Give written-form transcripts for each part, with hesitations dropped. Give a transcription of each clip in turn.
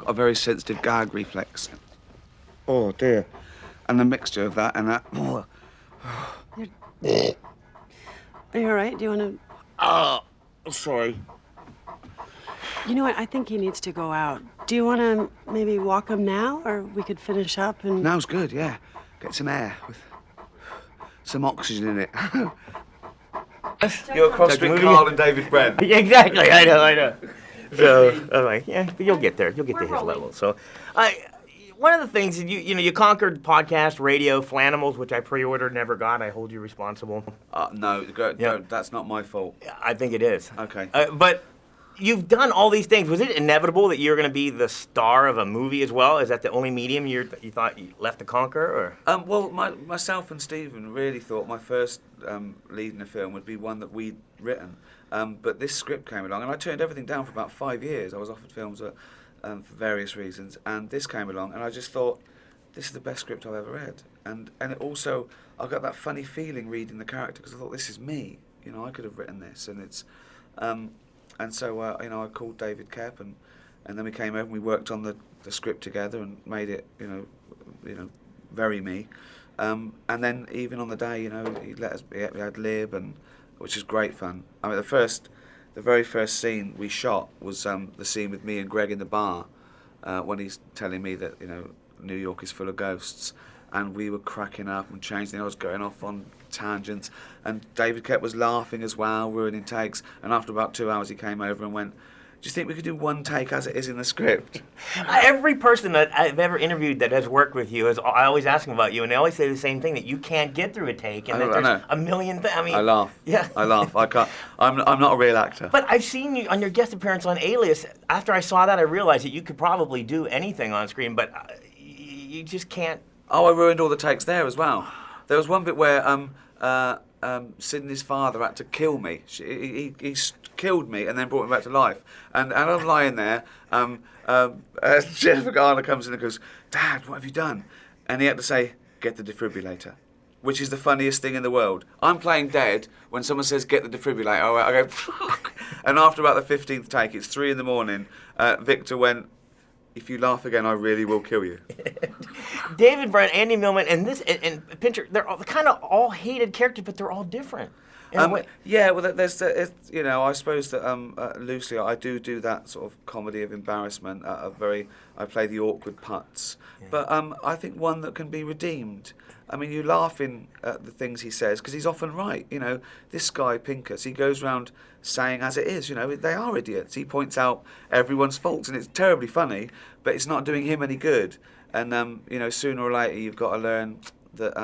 got a very sensitive gag reflex. Oh, dear. And the mixture of that and that... Are you all right? Do you want to... Oh, sorry. You know what? I think he needs to go out. Do you want to maybe walk him now? Or we could finish up and... Now's good, yeah. Get some air with some oxygen in it. You're across between Carl and David Brent. Exactly, I know. So, I'm like, yeah, but you'll get there. You'll get to his level. So, one of the things, you conquered podcast, radio, Flanimals, which I pre-ordered, never got. I hold you responsible. No, that's not my fault. I think it is. Okay. But you've done all these things. Was it inevitable that you were going to be the star of a movie as well? Is that the only medium you thought you left to conquer? Or? Well, myself and Stephen really thought my first lead in a film would be one that we'd written. But this script came along, and I turned everything down for about 5 years. I was offered films for various reasons, and this came along, and I just thought, this is the best script I've ever read. And it also, I got that funny feeling reading the character, because I thought, this is me. I could have written this, and it's... And so, I called David Kep, and then we came over and we worked on the script together and made it, very me. And then even on the day, he let us, we had Lib, which is great fun. I mean, the very first scene we shot was the scene with me and Greg in the bar, when he's telling me that, New York is full of ghosts. And we were cracking up and changing. I was going off on tangents, and David Kep was laughing as well, ruining takes. And after about 2 hours, he came over and went, "Do you think we could do one take as it is in the script?" Every person that I've ever interviewed that has worked with you, I always ask them about you, and they always say the same thing, that you can't get through a take, and that there's a million things. I mean, I laugh. Yeah, I laugh. I can't. I'm not a real actor. But I've seen you on your guest appearance on Alias. After I saw that, I realized that you could probably do anything on screen, but you just can't. Oh, I ruined all the takes there as well. There was one bit where Sydney's father had to kill me. He killed me and then brought me back to life. And I'm lying there. Jennifer Garner comes in and goes, "Dad, what have you done?" And he had to say, "Get the defibrillator," which is the funniest thing in the world. I'm playing dead when someone says, "Get the defibrillator." I go, and after about the 15th take, it's 3 a.m. Victor went, "If you laugh again, I really will kill you." David Brent, Andy Millman, and Pincher, they're kind of all hated characters, but they're all different. Yeah, well, there's, I suppose that loosely I do that sort of comedy of embarrassment. I play the awkward putz, yeah. But I think one that can be redeemed. I mean, you laugh at the things he says because he's often right. This guy Pincus, he goes around saying as it is. They are idiots. He points out everyone's faults, and it's terribly funny, but it's not doing him any good. And sooner or later, you've got to learn that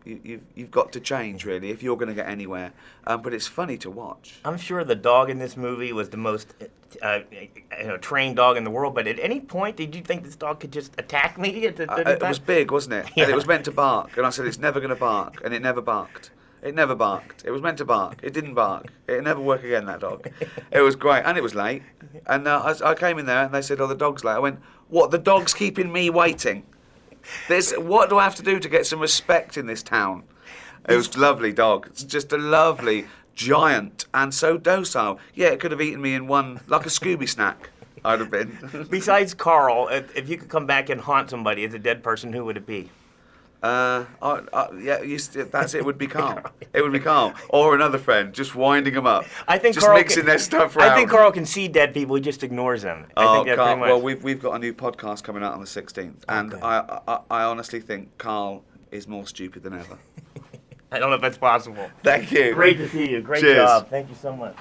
you've got to change really if you're going to get anywhere. But it's funny to watch. I'm sure the dog in this movie was the most trained dog in the world. But at any point, did you think this dog could just attack me? It was big, wasn't it? Yeah. And it was meant to bark. And I said, it's never going to bark. And it never barked. It never barked. It was meant to bark. It didn't bark. It'd never work again, that dog. It was great. And it was late. And I came in there and they said, "Oh, the dog's late." I went, "What? The dog's keeping me waiting? What do I have to do to get some respect in this town?" It was a lovely dog. It's just a lovely giant and so docile. Yeah, it could have eaten me in one, like a Scooby snack, I'd have been. Besides Carl, if you could come back and haunt somebody as a dead person, who would it be? That's it. It would be Carl. It would be Carl or another friend, just winding them up. I think just Carl mixing their stuff around. I think Carl can see dead people. He just ignores them. I think Carl, pretty much. Well, we've got a new podcast coming out on the 16th, and okay. I honestly think Carl is more stupid than ever. I don't know if that's possible. Thank you. Great to see you. Great Cheers. job. Thank you so much.